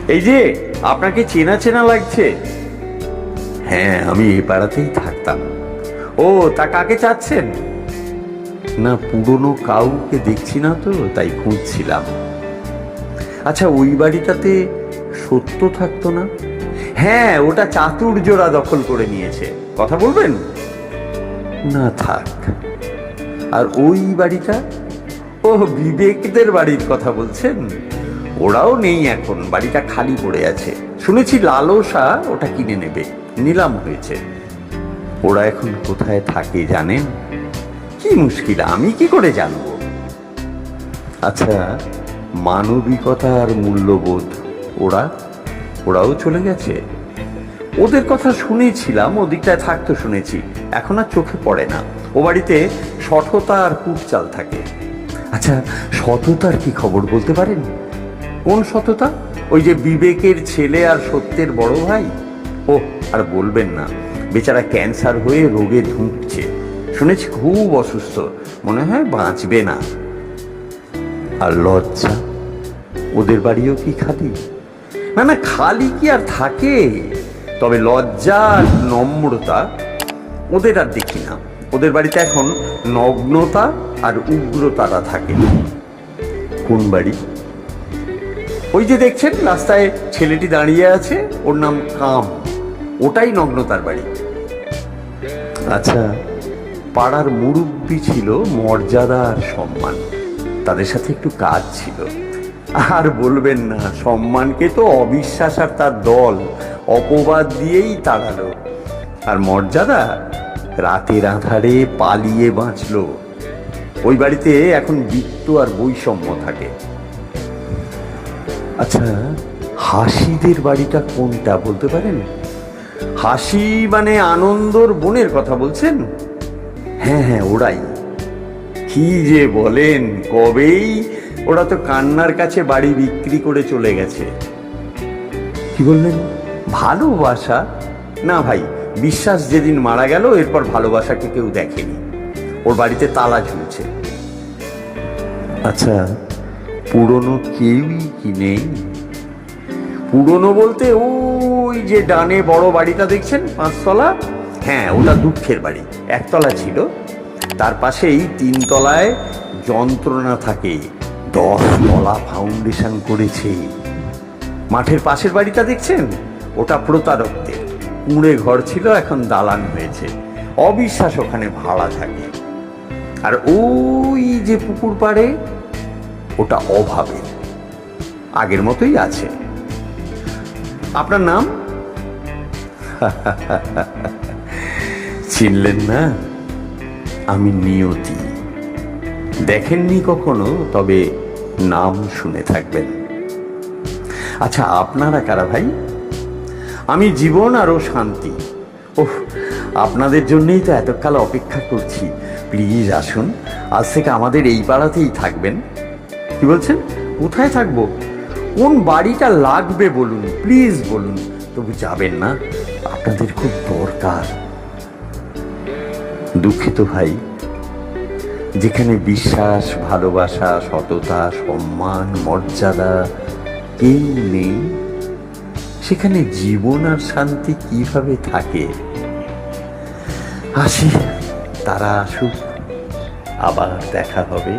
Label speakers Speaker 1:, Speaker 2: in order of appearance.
Speaker 1: এই যে, আপনাকে চেনা চেনা লাগছে। হ্যাঁ, আমি এই পাড়াতেই থাকতাম। ও, তা কাকে চাচ্ছেন? না, পুরনো কাউকে দেখছি না তো, তাই খুঁজছিলাম। আচ্ছা, ওই বাড়িটাতে সত্য থাকতো না? হ্যাঁ, ওটা চাতুর্যরা দখল করে নিয়েছে। কথা বলবেন? না, থাক। আর ওই বাড়িটা? ও, বিবেকদের বাড়ির কথা বলছেন? ওরাও নেই এখন, বাড়িটা খালি পড়ে আছে। শুনেছি লালসা ওটা কিনে নেবে, নিলাম হয়েছে। ওরা এখন কোথায় থাকে জানেন? কি মুশকিল, আমি কি করে জানবো? আচ্ছা, মানবিকতা আর মূল্যবোধ ওরাও চলে গেছে? ওদের কথা শুনেছিলাম, ওদিকটায় থাকতো শুনেছি, এখন আর চোখে পড়ে না। ও বাড়িতে সঠতা আর কুটচাল থাকে। আচ্ছা, সততার কি খবর বলতে পারেন? কোন সততা? ওই যে বিবেকের ছেলে আর সত্যের বড় ভাই। ও, আর বলবেন না, বেচারা ক্যান্সার হয়ে রোগে ধুঁকছে। শুনেছি খুব অসুস্থ, মনে হয় বাঁচবে না। আর লজ্জা, ওদের বাড়িও কি খালি? না না, খালি কি আর থাকে? তবে লজ্জা আর নম্রতা ওদের আর দেখি না। ওদের বাড়িতে এখন নগ্নতা আর উগ্রতারা থাকে। কোন বাড়ি? ওই যে দেখছেন রাস্তায় ছেলেটি দাঁড়িয়ে আছে, ওর নাম কাম। ওটাই নগ্নতার বাড়ি। আচ্ছা, পাড়ার মুরব্বি ছিল, মর্যাদা আর সম্মান, তাদের সাথে একটু কাজ ছিল। আর বলবেন না, সম্মানকে তো অবিশ্বাস আর তার দল অপবাদ দিয়েই তাড়ালো। আর মর্যাদা রাতের আঁধারে পালিয়ে বাঁচলো। ওই বাড়িতে এখন বৃত্ত আর বৈষম্য থাকে। আচ্ছা, হাসিদের বাড়িটা কোনটা বলতে পারেন? হাসি মানে আনন্দর বোনের কথা বলছেন? হ্যাঁ হ্যাঁ, ওরাই। কি যে বলেন, কবেই ওরা তো কান্নার কাছে বাড়ি বিক্রি করে চলে গেছে। কি বললেন? ভালোবাসা? না ভাই, বিশ্বাস যেদিন মারা গেল এরপর ভালোবাসাকে কেউ দেখেনি। ওর বাড়িতে তালা ঝুলছে। আচ্ছা, পুরনো কেউই কি নেই? পুরনো বলতে ওই যে ডানে বড় বাড়িটা দেখছেন, 5 তলা? হ্যাঁ, ওটা দুঃখের বাড়ি। 1 তলা ছিল, তার পাশেই 3 তলায় যন্ত্রণা থাকে। 10 তলা ফাউন্ডেশন করেছে। মাঠের পাশের বাড়িটা দেখছেন, ওটা প্রতারকদের। কুঁড়ে ঘর ছিল, এখন দালান হয়েছে। অবিশ্বাস ওখানে ভাড়া থাকে। আর ওই যে পুকুর পাড়ে, ওটা অভাবের, আগের মতোই আছে। আপনার নাম? চিনলেন না? আমি নিয়তি। দেখেননি কখনো, তবে নাম শুনে থাকবেন। আচ্ছা, আপনারা কারা ভাই? আমি জীবন আরো শান্তি। ওহ, আপনাদের জন্যই তো এতকাল অপেক্ষা করছি। প্লিজ আসুন, আজ থেকে আমাদের এই পাড়াতেই থাকবেন। কি বলছেন? কোথায় থাকবো? কোন বাড়িটা লাগবে বলুন, প্লিজ বলুন। তবু যাবেন না, আপনাদের খুব দরকার। দুঃখিত ভাই, যেখানে বিশ্বাস, ভালোবাসা, সততা, সম্মান, মর্যাদা কেউ নেই, সেখানে জীবন আর শান্তি কিভাবে থাকে? আসি, তারা আসুক, আবার দেখা হবে।